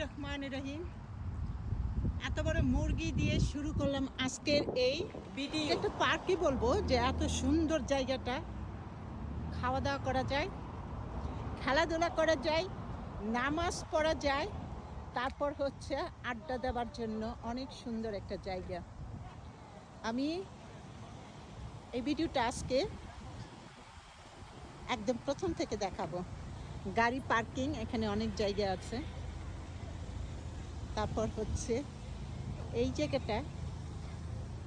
রহমানির রহিম। এত বড় মুরগি দিয়ে শুরু করলাম আজকের এই ভিডিও। একটা পার্কই বলবো যে এত সুন্দর জায়গাটা, খাওয়া দাওয়া করা যায়, খেলাধুলা করা যায়, নামাজ পড়া যায়, তারপর হচ্ছে আড্ডা দেওয়ার জন্য অনেক সুন্দর একটা জায়গা। আমি এই ভিডিওটা আজকে একদম প্রথম থেকে দেখাবো। গাড়ি পার্কিং এখানে অনেক জায়গা আছে। তারপর হচ্ছে এই জায়গাটা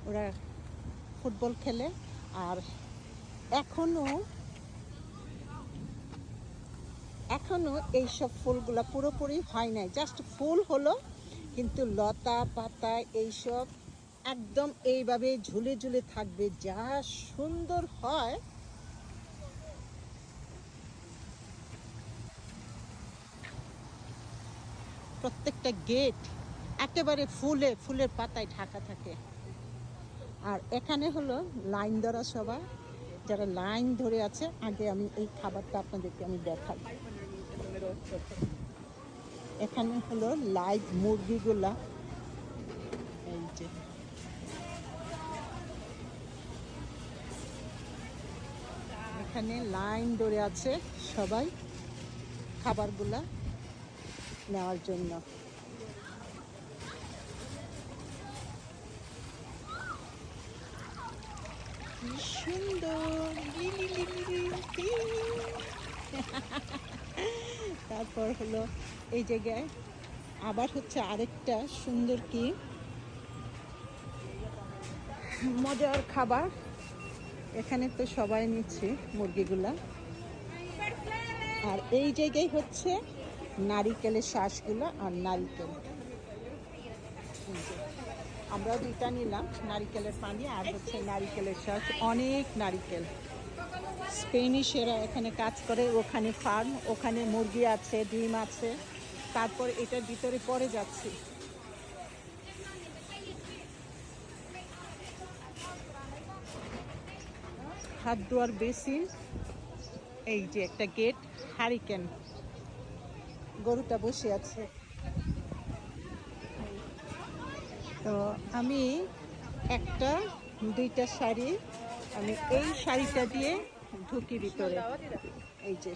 ওরা ফুটবল খেলে, আর এখনো এইসব ফুলগুলা পুরোপুরি হয় নাই, জাস্ট ফুল হলো, কিন্তু লতা পাতা এইসব একদম এইভাবে ঝুলে ঝুলে থাকবে, যা সুন্দর হয়। প্রত্যেকটা গেট একেবারে ফুলের পাতায় ঢাকা থাকে। আর এখানে হলো লাইন ধরা সবাই, যারা লাইন ধরে আছে। আগে আমি এই খাবারটা আপনাদেরকে আমি দেখাই। এখানে হলো লাইভ মুরগিগুলা, এই যে এখানে লাইন ধরে আছে সবাই খাবারগুলা নেওয়ার জন্য। কি সুন্দর। তারপর হলো এই জায়গায় আবার হচ্ছে আরেকটা সুন্দর কি মজার খাবার। এখানে তো সবাই নিচ্ছে মুরগিগুলা। আর এই জায়গায় হচ্ছে নারিকেলের শ্বাসগুলো আর নারিকেল। আমরা দুইটা নিলাম, নারিকেলের পানি আর হচ্ছে নারিকেলের শ্বাস। অনেক নারিকেল। স্পেনিশেরা এখানে কাজ করে, ওখানে ফার্ম, ওখানে মুরগি আছে, ডিম আছে। তারপর এটার ভিতরে পড়ে যাচ্ছি। হাত ধোয়ার বেসিন, এই যে একটা গেট, হারিকেন, গরুটা বসে আছে। তো আমি দুইটা শাড়ি, আমি এই শাড়িটা দিয়ে ঢুকি ভিতরে। এই যে